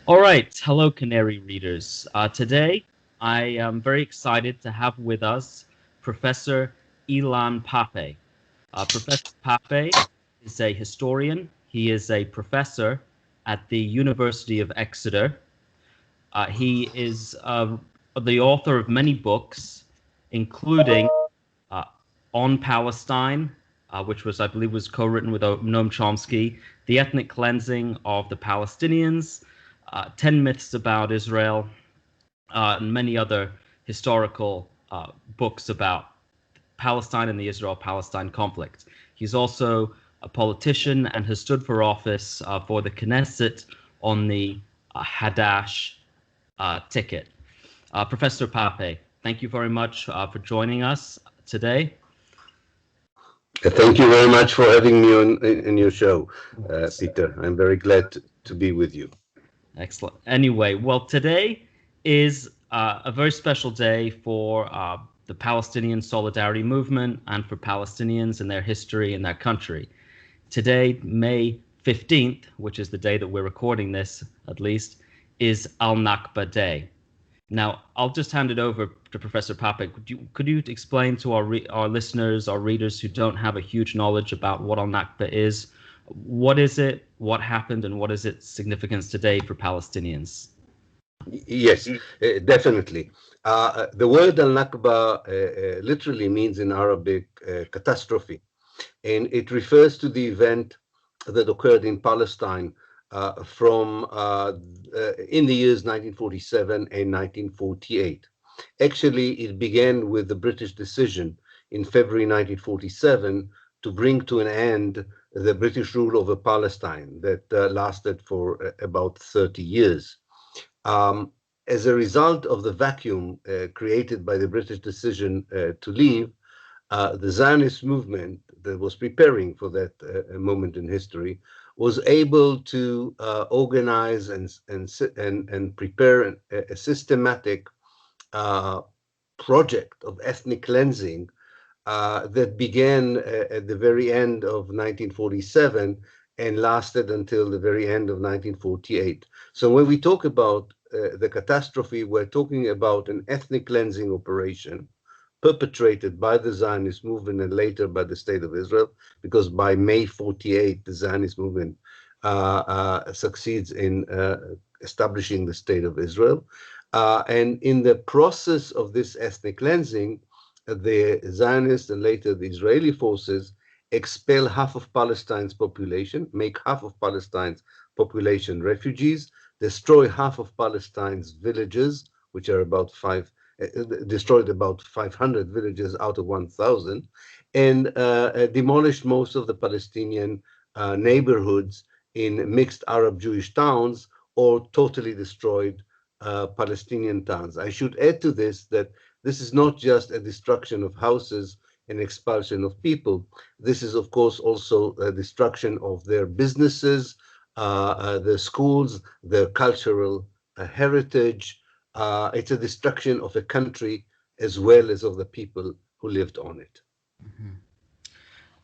All right, hello, Canary readers. Today, I am very excited to have with us Professor Ilan Pappe. Professor Pappe is a historian. He is a professor at the University of Exeter. He is the author of many books, including uh, On Palestine, which was, I believe, was co-written with Noam Chomsky, The Ethnic Cleansing of the Palestinians, 10 Myths About Israel, and many other historical books about Palestine and the Israel-Palestine conflict. He's also a politician and has stood for office for the Knesset on the Hadash ticket. Professor Pape, thank you very much for joining us today. Thank you very much for having me on in your show, Peter. I'm very glad to be with you. Excellent. Anyway, well, today is a very special day for the Palestinian Solidarity Movement and for Palestinians and their history and their country. Today, May 15th, which is the day that we're recording this, at least, is Al-Nakba Day. Now, I'll just hand it over to Professor Pape. Could you explain to our listeners, our readers who don't have a huge knowledge about what Al-Nakba is, what is it, what happened, and what is its significance today for Palestinians? Yes, definitely. The word al-Nakba literally means in Arabic catastrophe, and it refers to the event that occurred in Palestine from in the years 1947 and 1948. Actually, it began with the British decision in February 1947 to bring to an end the British rule over Palestine that lasted for about 30 years. Um, as a result of the vacuum created by the British decision to leave, the Zionist movement that was preparing for that moment in history was able to organize and prepare a systematic uh, project of ethnic cleansing that began at the very end of 1947 and lasted until the very end of 1948. So when we talk about the catastrophe, we're talking about an ethnic cleansing operation perpetrated by the Zionist movement and later by the State of Israel, because by May 48, the Zionist movement succeeds in establishing the State of Israel. And in the process of this ethnic cleansing, the Zionist and later the Israeli forces expel half of Palestine's population, make half of Palestine's population refugees, destroy half of Palestine's villages, which are about destroyed about 500 villages out of 1,000, and demolished most of the Palestinian neighborhoods in mixed Arab-Jewish towns, or totally destroyed Palestinian towns. I should add to this that this is not just a destruction of houses and expulsion of people. This is, of course, also a destruction of their businesses, their schools, their cultural heritage. It's a destruction of a country as well as of the people who lived on it. Mhm.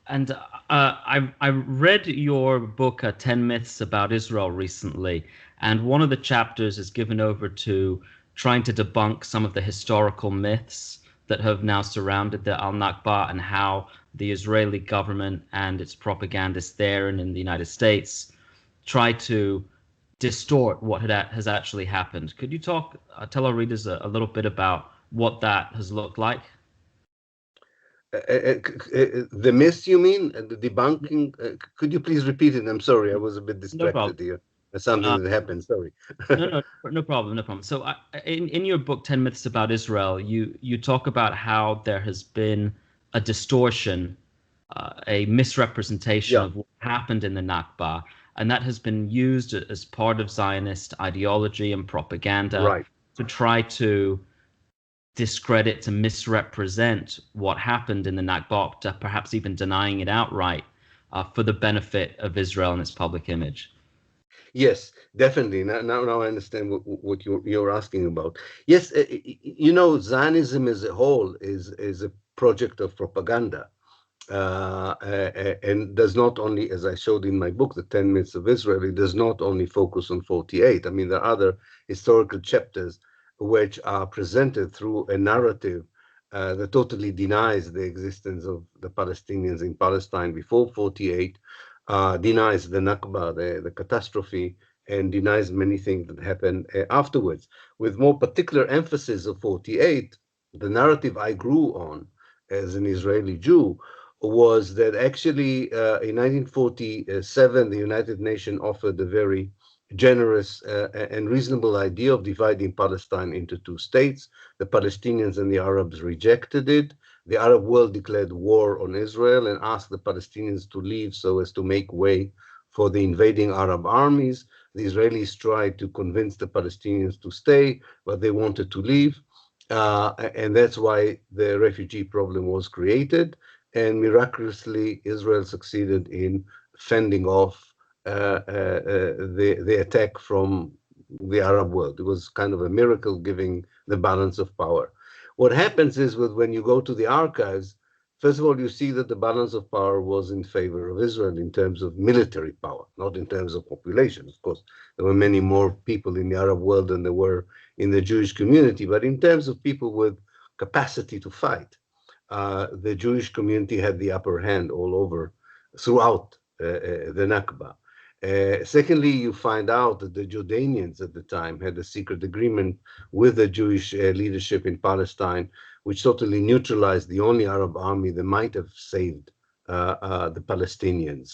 And I read your book, 10 Myths About Israel, recently, and one of the chapters is given over to trying to debunk some of the historical myths that have now surrounded the Al-Nakba and how the Israeli government and its propagandists there and in the United States try to distort what has actually happened. Could you tell our readers a little bit about what that has looked like? The myths, you mean? The debunking? Could you please repeat it? I'm sorry, I was a bit No problem. distracted here. Something Uh, that happened, sorry. no problem, no problem. So, in your book, 10 Myths About Israel, you talk about how there has been a distortion, a misrepresentation Yeah, of what happened in the Nakba, and that has been used as part of Zionist ideology and propaganda right. to try to discredit, to misrepresent what happened in the Nakba, to perhaps even denying it outright for the benefit of Israel and its public image. Yes, definitely. Now I understand what you're asking about. Yes, you know, Zionism as a whole is a project of propaganda. and does not only, as I showed in my book, The 10 Myths of Israel, it does not only focus on 48. I mean, there are other historical chapters which are presented through a narrative that totally denies the existence of the Palestinians in Palestine before 48, denies the Nakba, the catastrophe, and denies many things that happened afterwards. With more particular emphasis of 48, the narrative I grew on as an Israeli Jew was that actually in 1947, the United Nations offered a very generous and reasonable idea of dividing Palestine into two states. The Palestinians and the Arabs rejected it. The Arab world declared war on Israel and asked the Palestinians to leave so as to make way for the invading Arab armies. The Israelis tried to convince the Palestinians to stay, but they wanted to leave. And that's why the refugee problem was created. And miraculously, Israel succeeded in fending off the attack from the Arab world. It was kind of a miracle giving the balance of power. What happens is when you go to the archives, first of all, you see that the balance of power was in favor of Israel in terms of military power, not in terms of population. Of course, there were many more people in the Arab world than there were in the Jewish community, but in terms of people with capacity to fight, the Jewish community had the upper hand all over throughout the Nakba. Secondly, you find out that the Jordanians at the time had a secret agreement with the Jewish leadership in Palestine, which totally neutralized the only Arab army that might have saved the Palestinians.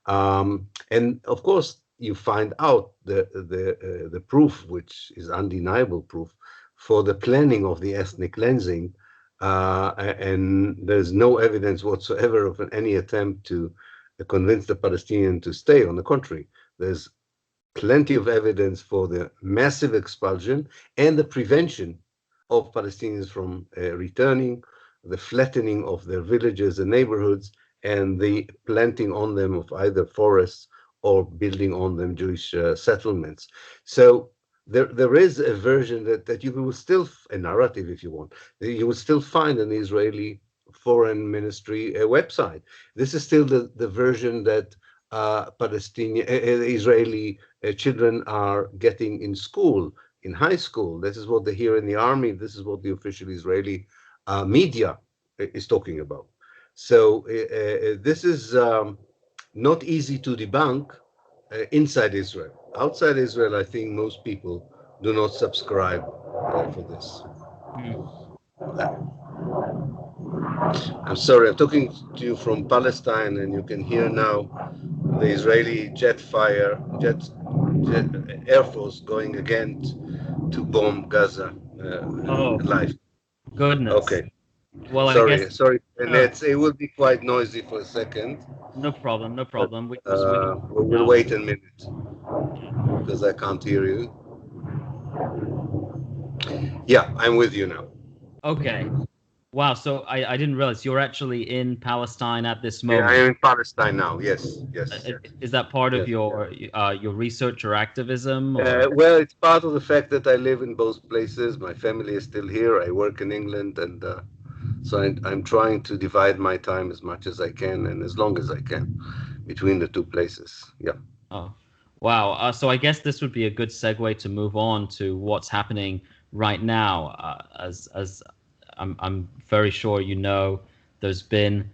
And of course, you find out the proof, which is undeniable proof, for the planning of the ethnic cleansing, and there's no evidence whatsoever of any attempt to convince the Palestinians to stay. On the contrary, there's plenty of evidence for the massive expulsion and the prevention of Palestinians from returning, the flattening of their villages and neighborhoods, and the planting on them of either forests or building on them Jewish settlements. So there is a version that you will still, a narrative if you want, you will still find an Israeli foreign ministry website. This is still the version that Palestinian, Israeli children are getting in school, in high school. This is what they hear in the army. This is what the official Israeli media is talking about. So this is not easy to debunk inside Israel. Outside Israel, I think most people do not subscribe for this. Hmm. I'm sorry, I'm talking to you from Palestine, and you can hear now the Israeli jet Air Force going again to bomb Gaza Oh, live. goodness. Okay, Well, I guess sorry, and no, it will be quite noisy for a second, no problem, no but problem. We can we'll now. wait a minute because I can't hear you. Yeah, I'm with you now. Okay. Wow. So I didn't realize you're actually in Palestine at this Yeah, I moment. am in Palestine now. Yes, yes, Is that part of yes. your research or activism or? Well, it's part of the fact that I live in both places. My family is still here. I work in England, and so I'm trying to divide my time as much as I can and as long as I can between the two places. Yeah. Oh, wow. So I guess this would be a good segue to move on to what's happening right now. As I'm very sure you know, there's been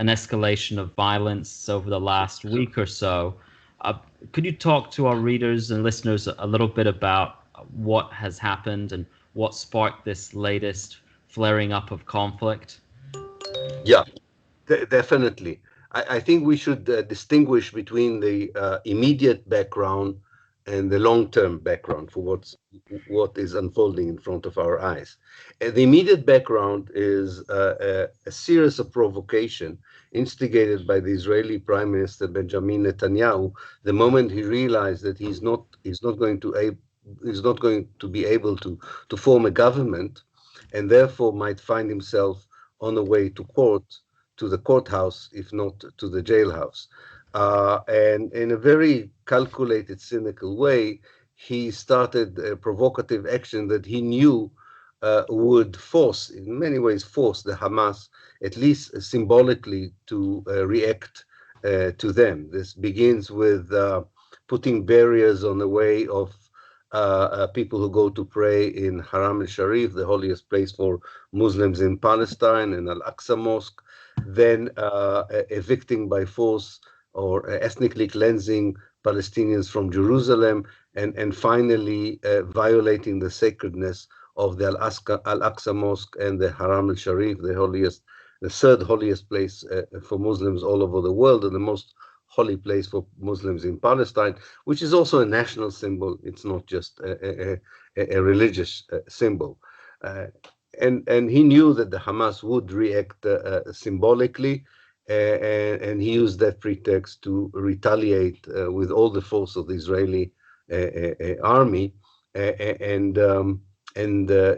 an escalation of violence over the last week or so. Uh, could you talk to our readers and listeners a little bit about what has happened and what sparked this latest flaring up of conflict? Yeah, definitely. I think we should distinguish between the immediate background and the long-term background for what is unfolding in front of our eyes. The immediate background is a series of provocation instigated by the Israeli Prime Minister Benjamin Netanyahu the moment he realized that he's not going to be able to form a government, and therefore might find himself on the way to the courthouse, if not to the jailhouse. And in a very calculated, cynical way, he started a provocative action that he knew would force, in many ways, force the Hamas, at least symbolically, to react to them. This begins with putting barriers on the way of people who go to pray in Haram al-Sharif, the holiest place for Muslims in Palestine, in Al-Aqsa Mosque, then evicting by force or ethnically cleansing Palestinians from Jerusalem, and finally violating the sacredness of the Al-Aqsa Mosque and the Haram al-Sharif, the third holiest place for Muslims all over the world, and the most holy place for Muslims in Palestine, which is also a national symbol. It's not just a religious symbol. And he knew that the Hamas would react symbolically, and he used that pretext to retaliate with all the force of the Israeli army, and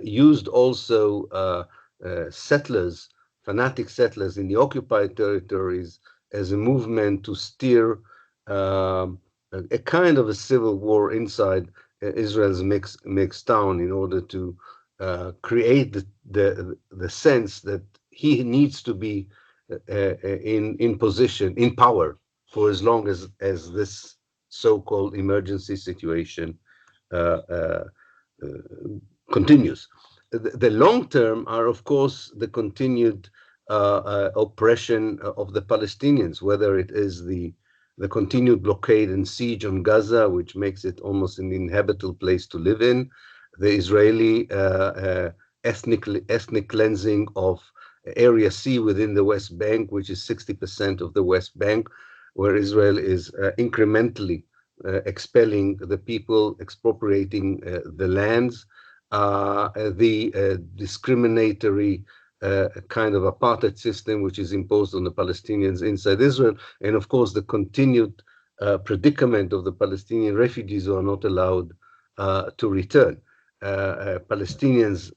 used also settlers, fanatic settlers in the occupied territories as a movement to steer a kind of a civil war inside Israel's mixed town in order to create the sense that he needs to be in position, in power, for as long as this so-called emergency situation uh, uh, uh, continues. The long term are, of course, the continued oppression of the Palestinians, whether it is the continued blockade and siege on Gaza, which makes it almost an uninhabitable place to live in, the Israeli ethnic cleansing of Area C within the West Bank, which is 60% of the West Bank, where Israel is incrementally expelling the people, expropriating the lands, the discriminatory kind of apartheid system which is imposed on the Palestinians inside Israel, and of course the continued predicament of the Palestinian refugees who are not allowed to return. Palestinians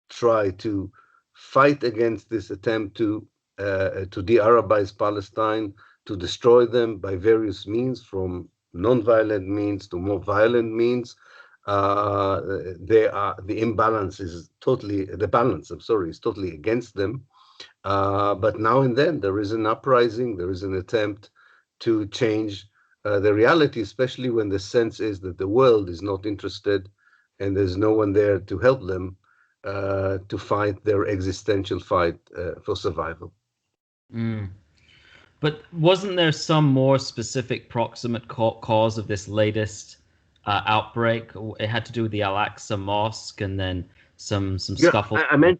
try to fight against this attempt to de-Arabize Palestine, to destroy them by various means, from non-violent means to more violent means. The imbalance is totally, the balance, I'm sorry, is totally against them. But now and then there is an uprising, there is an attempt to change the reality, especially when the sense is that the world is not interested and there's no one there to help them to fight their existential fight for survival. Mm. But wasn't there some more specific proximate cause of this latest outbreak? It had to do with the Al-Aqsa Mosque, and then some Yeah, scuffle. I meant,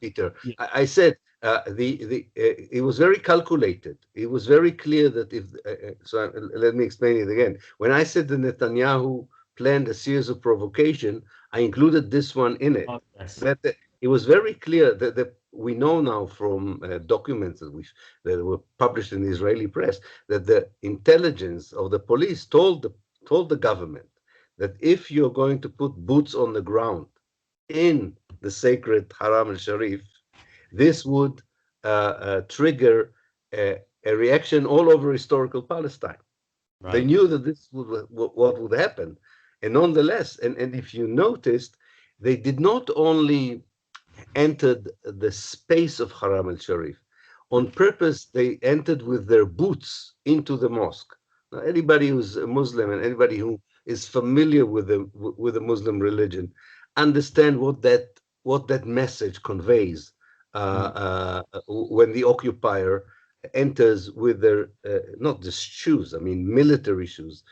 Peter. Yeah. I said it was very calculated. It was very clear that if let me explain it again. When I said that Netanyahu planned a series of provocation, I included this one in it. Oh, yes. That it was very clear that we know now from documents that were published in the Israeli press that the intelligence of the police told the government that if you're going to put boots on the ground in the sacred Haram al-Sharif, this would trigger a reaction all over historical Palestine. They Right. knew that this would what would happen. And nonetheless, and if you noticed, they did not only enter the space of Haram al-Sharif, on purpose they entered with their boots into the mosque. Now, anybody who's a Muslim and anybody who is familiar with the Muslim religion understand what that message conveys when the occupier enters with their not just shoes, I mean military shoes,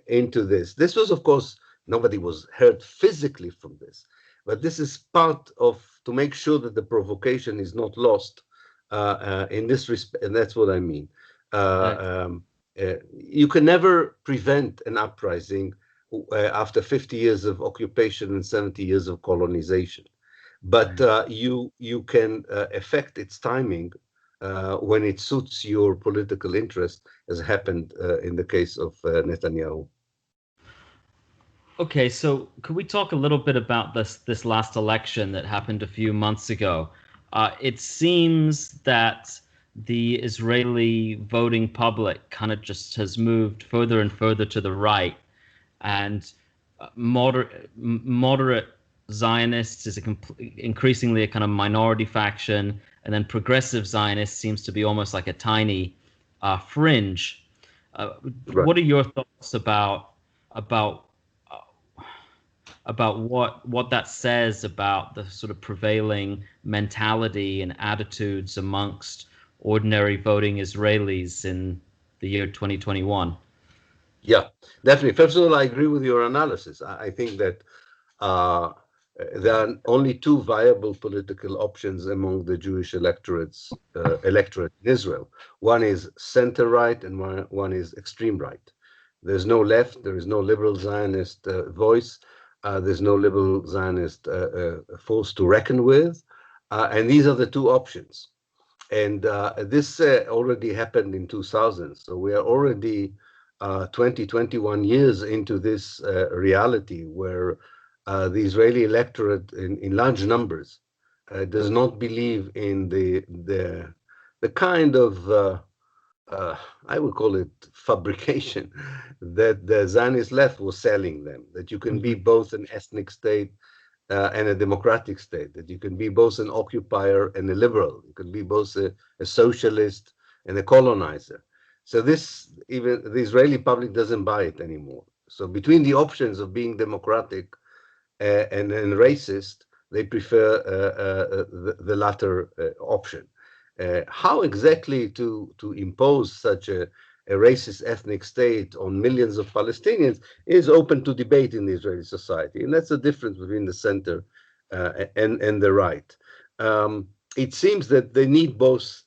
into this. This was, of course, nobody was hurt physically from this, but this is part of to make sure that the provocation is not lost in this respect, and that's what I mean. You can never prevent an uprising after 50 years of occupation and 70 years of colonization, but you can affect its timing when it suits your political interest, as happened in the case of Netanyahu. Okay, so could we talk a little bit about this last election that happened a few months ago? It seems that the Israeli voting public kind of just has moved further and further to the right, and moderate Zionists is increasingly a kind of minority faction, and then progressive Zionists seems to be almost like a tiny fringe. Uh, Right. what are your thoughts about about what that says about the sort of prevailing mentality and attitudes amongst ordinary voting Israelis in the year 2021? Yeah, definitely. First of all, I agree with your analysis. I think that uh, there are only two viable political options among the Jewish electorate in Israel. One is center right, and one is extreme right. There's no left. There is no liberal Zionist voice. There's no liberal Zionist force to reckon with, and these are the two options. And this already happened in 2000. So we are already 20, 21 years into this reality where the Israeli electorate in large numbers does not believe in the kind of I would call it fabrication that the Zionist left was selling them, that you can be Hmm. both an ethnic state and a democratic state, that you can be both an occupier and a liberal, you can be both a socialist and a colonizer. So this, even the Israeli public doesn't buy it anymore. So between the options of being democratic and racist, they prefer the latter option. How exactly to impose such a racist ethnic state on millions of Palestinians is open to debate in the Israeli society, and that's the difference between the center and the right. It seems that they need both.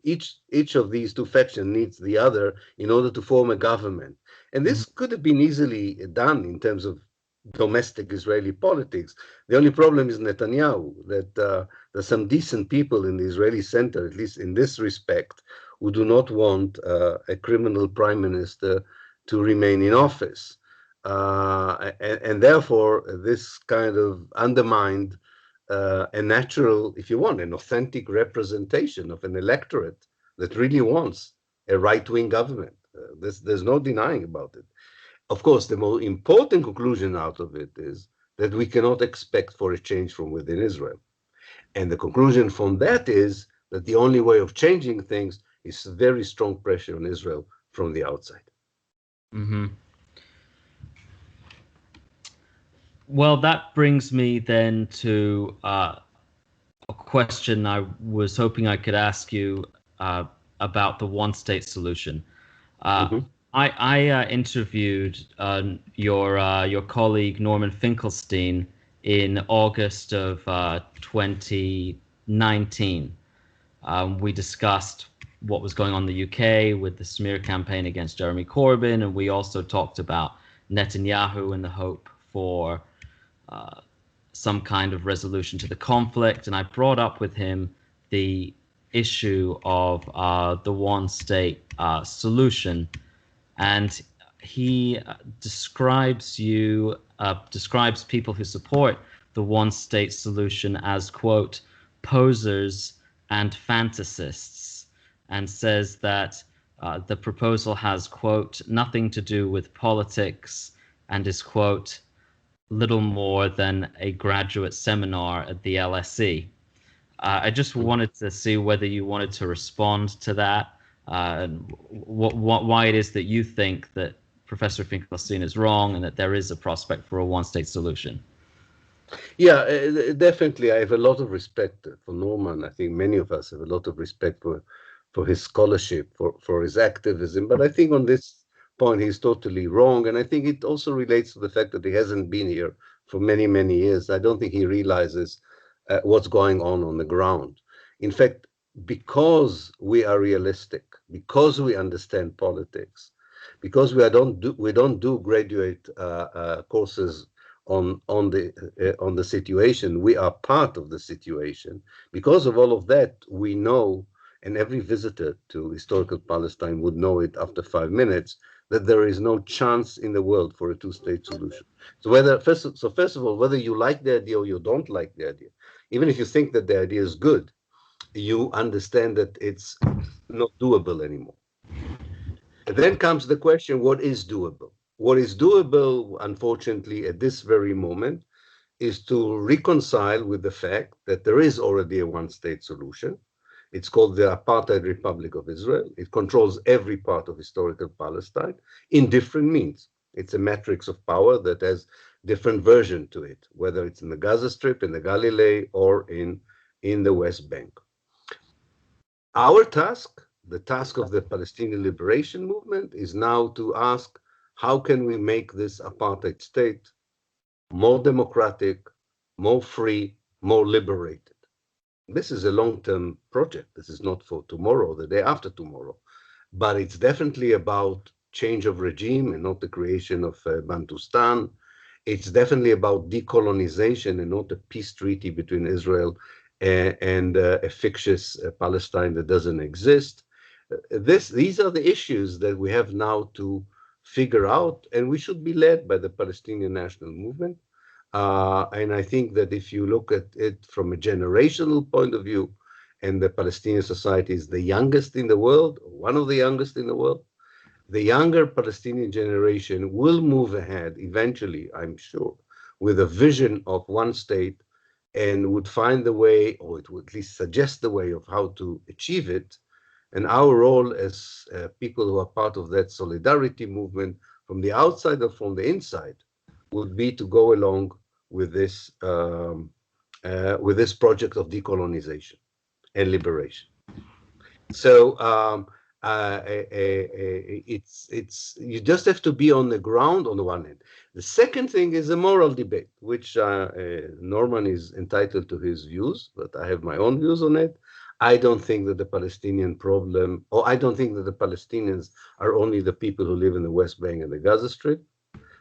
Each of these two factions needs the other in order to form a government, and Hmm. this could have been easily done in terms of domestic Israeli politics. The only problem is Netanyahu, that there's some decent people in the Israeli center, at least in this respect, who do not want a criminal prime minister to remain in office. And therefore, this kind of undermined a natural, if you want, an authentic representation of an electorate that really wants a right-wing government. There's no denying about it. Of course, the more important conclusion out of it is that we cannot expect for a change from within Israel. And the conclusion from that is that the only way of changing things is very strong pressure on Israel from the outside. Hmm. Well, that brings me then to a question I was hoping I could ask you uh, about the one-state solution. Uh, Mhm. I interviewed your colleague Norman Finkelstein in August of 2019. We discussed what was going on in the UK with the smear campaign against Jeremy Corbyn, and we also talked about Netanyahu and the hope for some kind of resolution to the conflict. And I brought up with him the issue of the one state solution. And he describes people who support the one state solution as, quote, posers and fantasists, and says that the proposal has, quote, nothing to do with politics and is, quote, little more than a graduate seminar at the LSE. I just wanted to see whether you wanted to respond to that, and why it is that you think that Professor Finkelstein is wrong and that there is a prospect for a one-state solution. Yeah, definitely. I have a lot of respect for Norman. I think many of us have a lot of respect for his scholarship, for his activism. But I think on this point, he's totally wrong. And I think it also relates to the fact that he hasn't been here for many, many years. I don't think he realizes what's going on the ground. In fact, because we are realistic, because we understand politics, because we don't do graduate courses on the situation. We are part of the situation. Because of all of that, we know, and every visitor to historical Palestine would know it after 5 minutes, that there is no chance in the world for a two-state solution. So first of all, whether you like the idea or you don't like the idea, even if you think that the idea is good, you understand that it's not doable anymore. And then comes the question, what is doable? What is doable, unfortunately, at this very moment is to reconcile with the fact that there is already a one-state solution. It's called the Apartheid Republic of Israel. It controls every part of historical Palestine in different means. It's a matrix of power that has different version to it, whether it's in the Gaza Strip, in the Galilee, or in the West Bank. Our task, the task of the Palestinian Liberation Movement, is now to ask, how can we make this apartheid state more democratic, more free, more liberated? This is a long-term project. This is not for tomorrow, the day after tomorrow, but it's definitely about change of regime and not the creation of Bantustan. It's definitely about decolonization and not a peace treaty between Israel and a fictitious Palestine that doesn't exist. These are the issues that we have now to figure out, and we should be led by the Palestinian National Movement. And I think that if you look at it from a generational point of view, and the Palestinian society is the youngest in the world, one of the youngest in the world, the younger Palestinian generation will move ahead eventually, I'm sure, with a vision of one state and would find the way, or it would at least suggest the way of how to achieve it. And our role as people who are part of that solidarity movement from the outside or from the inside would be to go along with this project of decolonization and liberation. So it's you just have to be on the ground on the one hand. The second thing is a moral debate, which Norman is entitled to his views, but I have my own views on it. I don't think that the Palestinian problem, or I don't think that the Palestinians are only the people who live in the West Bank and the Gaza Strip.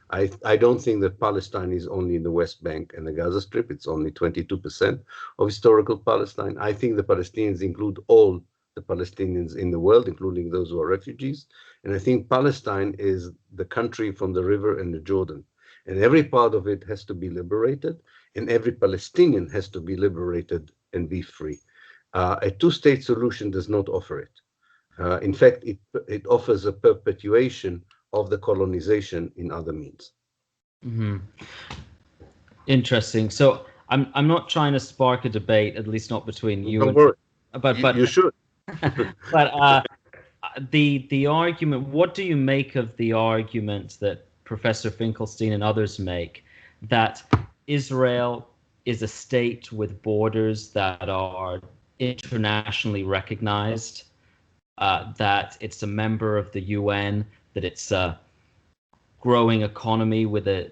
I don't think that Palestine is only in the West Bank and the Gaza Strip. It's only 22% of historical Palestine. I think the Palestinians include all the Palestinians in the world, including those who are refugees. And I think Palestine is the country from the river and the Jordan. And every part of it has to be liberated, and every Palestinian has to be liberated and be free. A two-state solution does not offer it. In fact, it offers a perpetuation of the colonization in other means. Mm-hmm. Interesting. So I'm not trying to spark a debate, at least not between you Don't and worry. but You should. but the argument. What do you make of the argument that Professor Finkelstein and others make that Israel is a state with borders that are internationally recognized, that it's a member of the UN, that it's a growing economy with a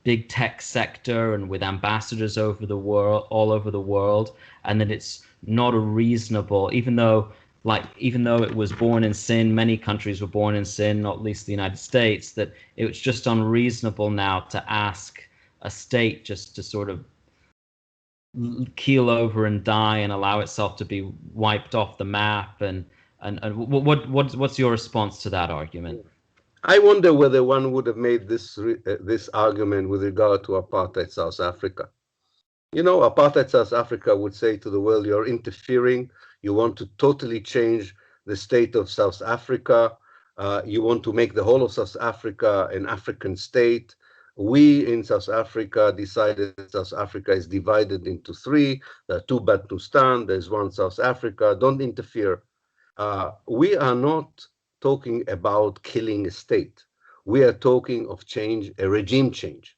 big tech sector and with ambassadors over the world, all over the world, and that it's not a reasonable, even though it was born in sin, many countries were born in sin, not least the United States, that it was just unreasonable now to ask a state just to sort of keel over and die and allow itself to be wiped off the map. And what's your response to that argument? I wonder whether one would have made this argument with regard to apartheid South Africa. You know, apartheid South Africa would say to the world, you're interfering, you want to totally change the state of South Africa, you want to make the whole of South Africa an African state. We in South Africa decided that South Africa is divided into three. There are two Bantustan, there's one South Africa, don't interfere. We are not talking about killing a state. We are talking of change, a regime change.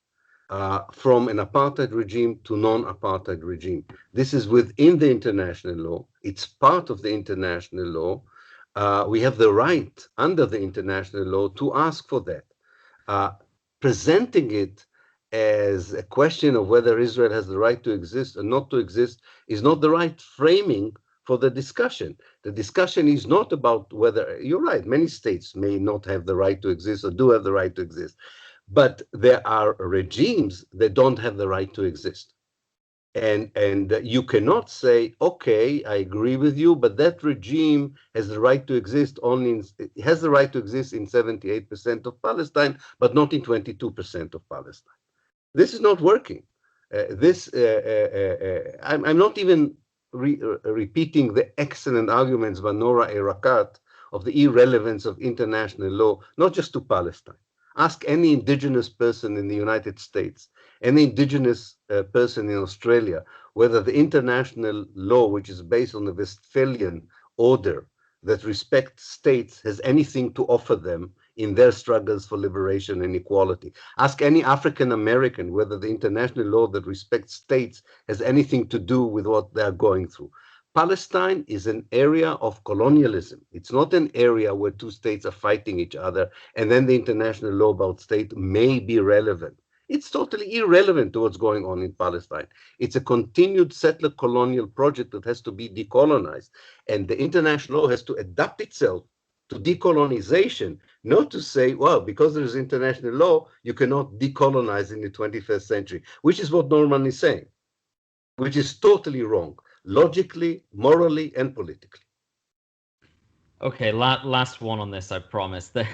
From an apartheid regime to non-apartheid regime. This is within the international law. It's part of the international law. We have the right under the international law to ask for that. Presenting it as a question of whether Israel has the right to exist or not to exist is not the right framing for the discussion. The discussion is not about whether, you're right, many states may not have the right to exist or do have the right to exist. But there are regimes that don't have the right to exist. And you cannot say, okay, I agree with you, but that regime has the right to exist it has the right to exist in 78% of Palestine, but not in 22% of Palestine. This is not working. I'm not even repeating the excellent arguments by Nora Erakat of the irrelevance of international law, not just to Palestine. Ask any indigenous person in the United States, any indigenous person in Australia, whether the international law, which is based on the Westphalian order that respects states, has anything to offer them in their struggles for liberation and equality. Ask any African American whether the international law that respects states has anything to do with what they're going through. Palestine is an area of colonialism. It's not an area where two states are fighting each other, and then the international law about state may be relevant. It's totally irrelevant to what's going on in Palestine. It's a continued settler colonial project that has to be decolonized. And the international law has to adapt itself to decolonization, not to say, well, because there is international law, you cannot decolonize in the 21st century, which is what Norman is saying, which is totally wrong, logically, morally, and politically. Okay, last one on this, I promise. Okay.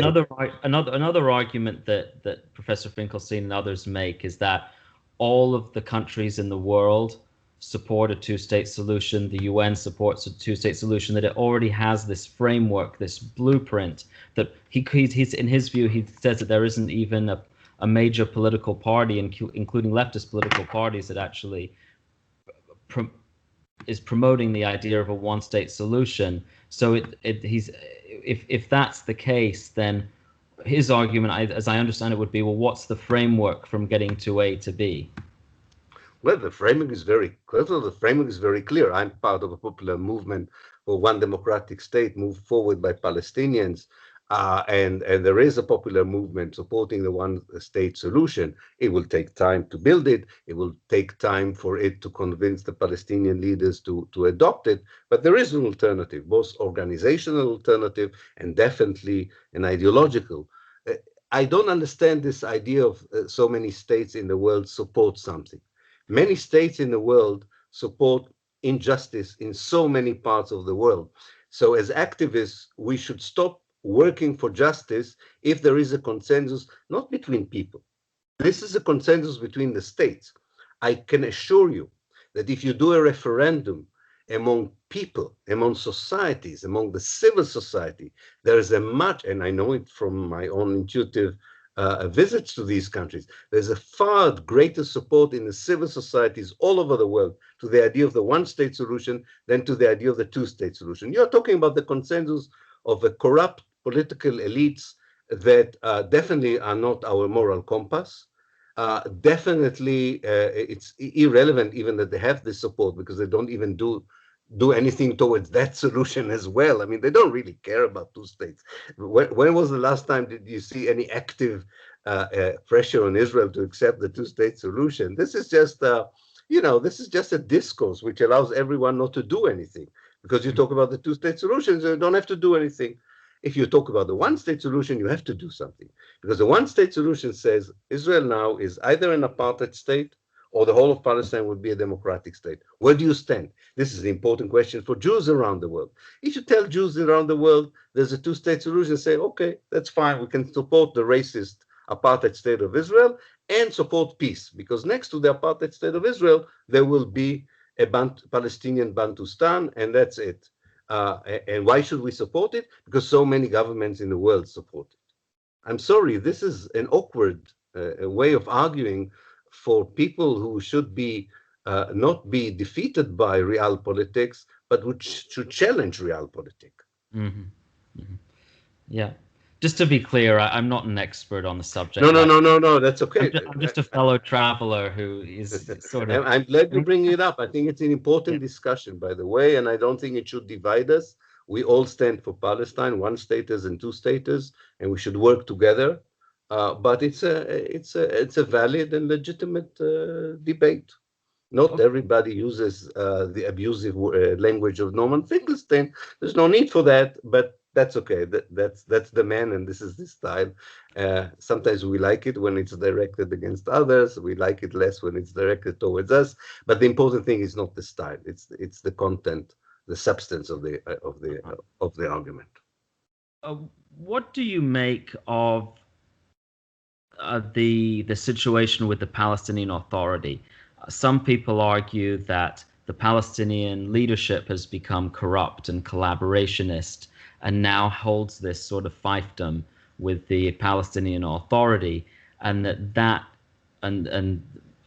Another argument that Professor Finkelstein and others make is that all of the countries in the world support a two-state solution. The UN supports a two-state solution. That it already has this framework, this blueprint. That he's in his view, he says that there isn't even a major political party, including leftist political parties, that actually is promoting the idea of a one-state solution. So if that's the case, then his argument, as I understand it, would be, well, what's the framework from getting to A to B? Well, the framing is very clear. I'm part of a popular movement for one democratic state moved forward by Palestinians. And there is a popular movement supporting the one-state solution. It will take time to build it. It will take time for it to convince the Palestinian leaders to adopt it. But there is an alternative, both organizational alternative and definitely an ideological. I don't understand this idea of so many states in the world support something. Many states in the world support injustice in so many parts of the world. So as activists, we should stop working for justice if there is a consensus, not between people. This is a consensus between the states. I can assure you that if you do a referendum among people, among societies, among the civil society, there is a much, and I know it from my own intuitive visits to these countries, there's a far greater support in the civil societies all over the world to the idea of the one-state solution than to the idea of the two-state solution. You're talking about the consensus of a corrupt political elites that definitely are not our moral compass. Definitely, it's irrelevant even that they have this support because they don't even do anything towards that solution as well. I mean, they don't really care about two states. When was the last time did you see any active pressure on Israel to accept the two-state solution? This is just, this is just a discourse which allows everyone not to do anything. Because you talk about the two-state solutions, you don't have to do anything. If you talk about the one-state solution, you have to do something. Because the one-state solution says Israel now is either an apartheid state or the whole of Palestine would be a democratic state. Where do you stand? This is the important question for Jews around the world. If you tell Jews around the world there's a two-state solution, say, okay, that's fine. We can support the racist apartheid state of Israel and support peace. Because next to the apartheid state of Israel, there will be a Palestinian Bantustan, and that's it. And why should we support it? Because so many governments in the world support it. I'm sorry, this is an awkward way of arguing for people who should be not be defeated by realpolitik, but which should challenge realpolitik. Mm-hmm. Mm-hmm. Yeah. Just to be clear, I'm not an expert on the subject. No, that's okay. I'm just a fellow traveler who is sort of... I'm glad you bring it up. I think it's an important discussion, by the way, and I don't think it should divide us. We all stand for Palestine, one-staters and two-staters, and we should work together. But it's a valid and legitimate debate. Not everybody uses the abusive language of Norman Finkelstein. There's no need for that, but that's okay. That's the man, and this is his style. Sometimes we like it when it's directed against others. We like it less when it's directed towards us. But the important thing is not the style; it's the content, the substance of the argument. What do you make of the situation with the Palestinian Authority? Some people argue that the Palestinian leadership has become corrupt and collaborationist and now holds this sort of fiefdom with the Palestinian Authority, and that and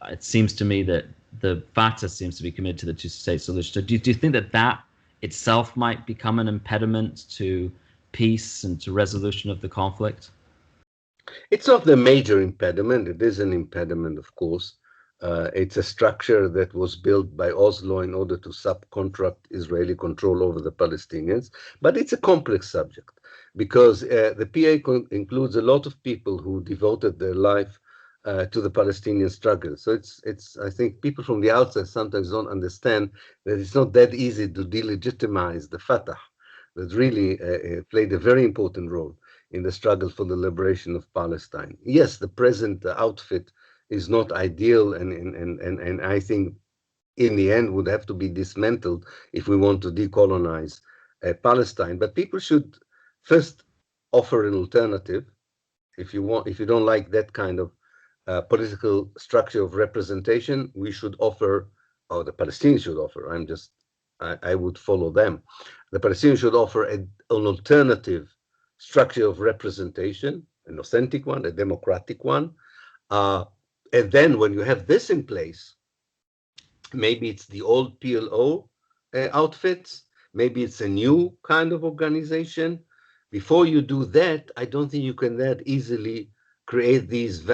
it seems to me that the Fatah seems to be committed to the two-state solution. So do you think that that itself might become an impediment to peace and to resolution of the conflict? It's not the major impediment. It is an impediment, of course. It's a structure that was built by Oslo in order to subcontract Israeli control over the Palestinians. But it's a complex subject because the PA includes a lot of people who devoted their life to the Palestinian struggle. So I think people from the outside sometimes don't understand that it's not that easy to delegitimize the Fatah that really played a very important role in the struggle for the liberation of Palestine. Yes, the present outfit is not ideal, and I think in the end would have to be dismantled if we want to decolonize Palestine. But people should first offer an alternative. If you don't like that kind of political structure of representation, we should offer, or the Palestinians should offer. I would follow them. The Palestinians should offer an alternative structure of representation, an authentic one, a democratic one. And then when you have this in place, maybe it's the old PLO outfits, maybe it's a new kind of organization. Before you do that, I don't think you can that easily create these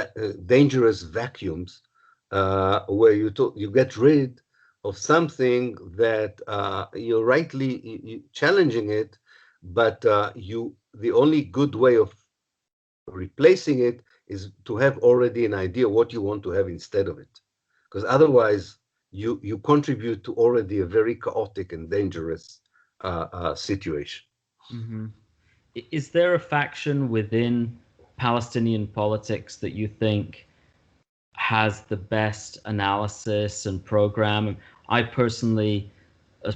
dangerous vacuums where you get rid of something that you're rightly challenging it, but the only good way of replacing it is to have already an idea what you want to have instead of it, because otherwise you contribute to already a very chaotic and dangerous situation. Mm-hmm. Is there a faction within Palestinian politics that you think has the best analysis and program? I personally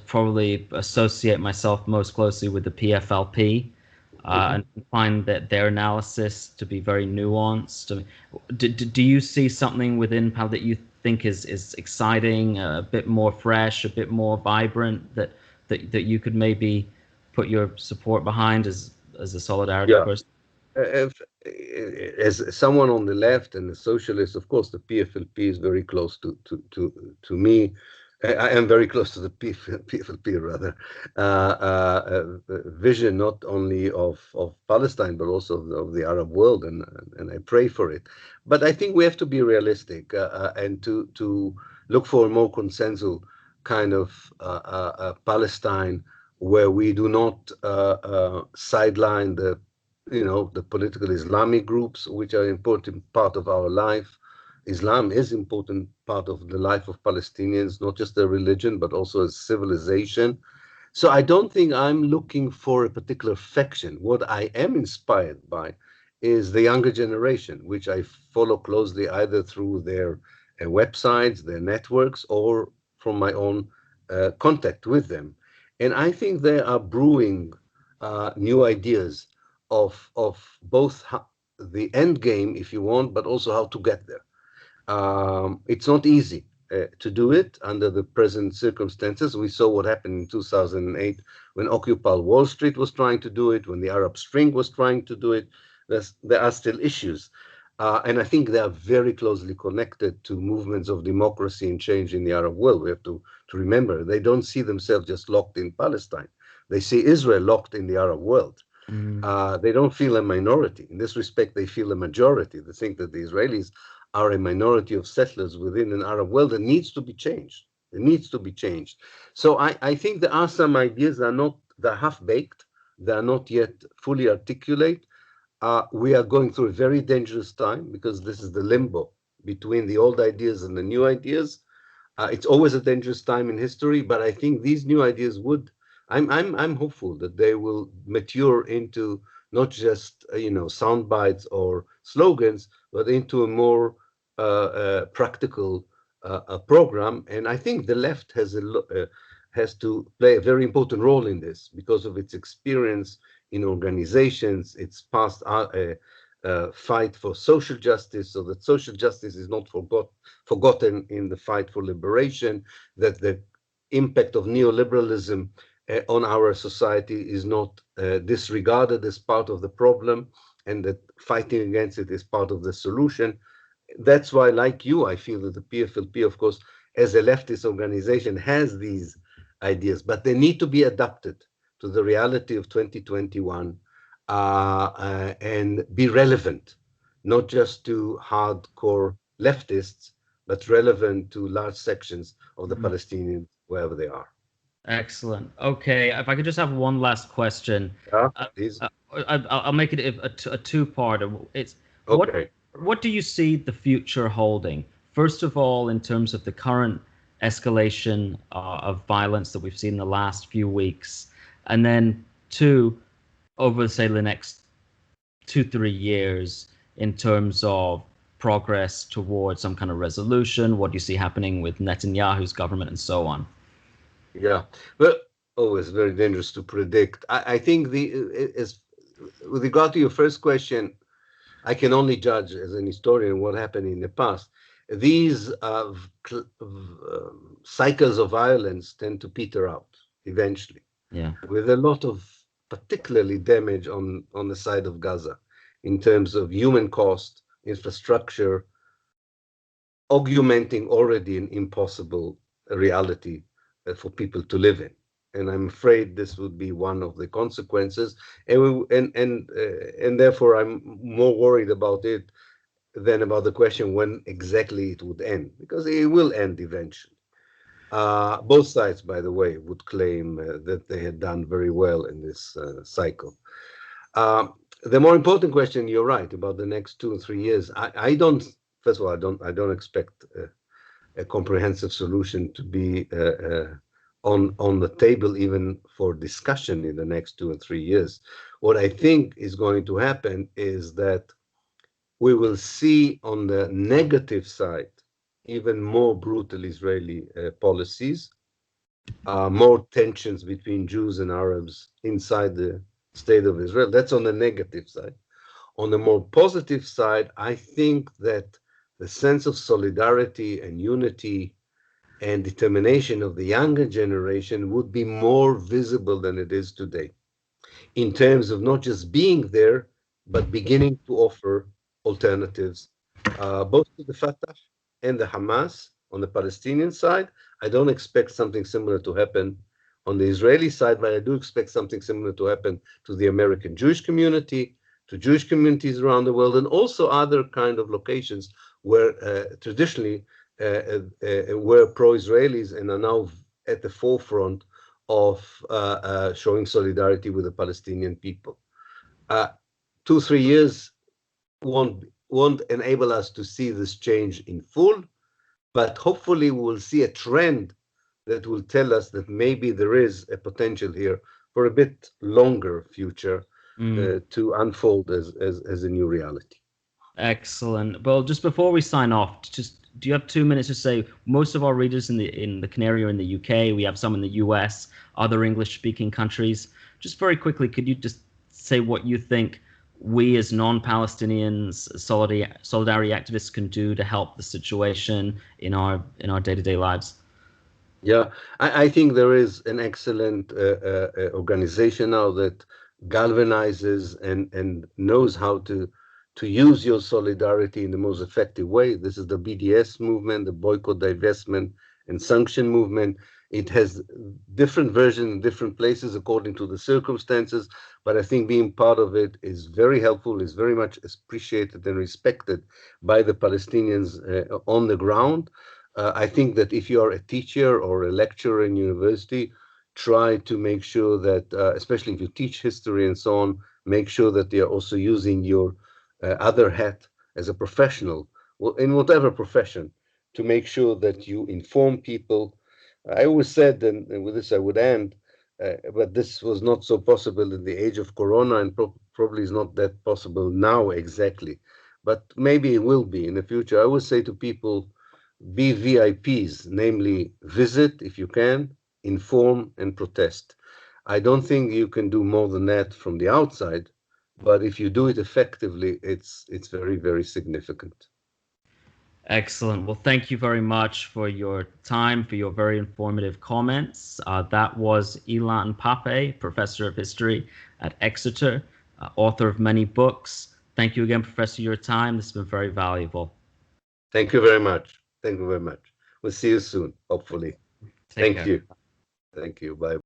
probably associate myself most closely with the PFLP, and find that their analysis to be very nuanced. Do you see something within PAL that you think is exciting, a bit more fresh, a bit more vibrant, that you could maybe put your support behind as a solidarity Yeah. person? As someone on the left and a socialist, of course, the PFLP is very close to me. I am very close to the PFLP, rather, vision not only of Palestine, but also of the Arab world, and I pray for it. But I think we have to be realistic and to look for a more consensual kind of Palestine where we do not sideline the political Islamic groups, which are an important part of our life. Islam is an important part of the life of Palestinians, not just their religion, but also as civilization. So I don't think I'm looking for a particular faction. What I am inspired by is the younger generation, which I follow closely either through their websites, their networks, or from my own contact with them. And I think they are brewing new ideas of both the end game, if you want, but also how to get there. It's not easy to do it under the present circumstances. We saw what happened in 2008 when Occupy Wall Street was trying to do it, when the Arab Spring was trying to do it. There are still issues. And I think they are very closely connected to movements of democracy and change in the Arab world. We have to remember, they don't see themselves just locked in Palestine. They see Israel locked in the Arab world. They don't feel a minority. In this respect, they feel a majority. They think that the Israelis are a minority of settlers within an Arab world that needs to be changed. It needs to be changed. So I think there are some ideas that they're half-baked. They're not yet fully articulate. We are going through a very dangerous time because this is the limbo between the old ideas and the new ideas. It's always a dangerous time in history, but I think these new ideas I'm hopeful that they will mature into not just sound bites or slogans, but into a more practical program. And I think the left has to play a very important role in this because of its experience in organizations, its past fight for social justice, so that social justice is not forgotten in the fight for liberation, that the impact of neoliberalism on our society is not disregarded as part of the problem, and that fighting against it is part of the solution. That's why, like you, I feel that the PFLP, of course, as a leftist organization, has these ideas, but they need to be adapted to the reality of 2021 and be relevant, not just to hardcore leftists, but relevant to large sections of the Mhm. Palestinians, wherever they are. Excellent. Okay, if I could just have one last question. Yeah, Uh, please. I'll make it a two-part. It's Okay. what do you see the future holding? First of all, in terms of the current escalation of violence that we've seen in the last few weeks, and then two, over say the next 2 3 years, in terms of progress towards some kind of resolution. What do you see happening with Netanyahu's government and so on? Yeah. Well, always very dangerous to predict. I think is with regard to your first question, I can only judge as an historian what happened in the past. These cycles of violence tend to peter out eventually, Yeah. with a lot of particularly damage on the side of Gaza in terms of human cost, infrastructure, augmenting already an impossible reality for people to live in. And I'm afraid this would be one of the consequences, and therefore I'm more worried about it than about the question when exactly it would end, because it will end eventually. Both sides, by the way, would claim that they had done very well in this cycle. The more important question, you're right, about the next 2 or 3 years. I don't. First of all, I don't expect a comprehensive solution to be on the table even for discussion in the next 2 or 3 years. What I think is going to happen is that we will see on the negative side even more brutal Israeli policies, more tensions between Jews and Arabs inside the state of Israel. That's on the negative side. On the more positive side, I think that the sense of solidarity and unity and determination of the younger generation would be more visible than it is today, in terms of not just being there, but beginning to offer alternatives, both to the Fatah and the Hamas on the Palestinian side. I don't expect something similar to happen on the Israeli side, but I do expect something similar to happen to the American Jewish community, to Jewish communities around the world, and also other kind of locations where traditionally were pro-Israelis and are now at the forefront of showing solidarity with the Palestinian people. 2 3 years won't enable us to see this change in full, but hopefully we will see a trend that will tell us that maybe there is a potential here for a bit longer future Mm. to unfold as a new reality. Excellent. Well, just before we sign off, just do you have 2 minutes to say most of our readers in the Canary are in the UK? We have some in the US, other English-speaking countries. Just very quickly, could you just say what you think we as non-Palestinians, solidarity activists can do to help the situation in our day-to-day lives? Yeah, I think there is an excellent organization now that galvanizes and knows how to use your solidarity in the most effective way. This is the BDS movement, the boycott, divestment, and sanction movement. It has different versions in different places according to the circumstances, but I think being part of it is very helpful, is very much appreciated and respected by the Palestinians on the ground. I think that if you are a teacher or a lecturer in university, try to make sure that, especially if you teach history and so on, make sure that they are also using your other hat as a professional, in whatever profession, to make sure that you inform people. I always said, and with this I would end, but this was not so possible in the age of Corona, and probably is not that possible now exactly, but maybe it will be in the future. I always say to people, be VIPs, namely visit if you can, inform and protest. I don't think you can do more than that from the outside, but if you do it effectively, it's very, very significant. Excellent. Well, thank you very much for your time, for your very informative comments. That was Ilan Pappe, Professor of History at Exeter, author of many books. Thank you again, Professor, for your time. This has been very valuable. Thank you very much. Thank you very much. We'll see you soon, hopefully. Take Thank care. you. Thank you. Bye.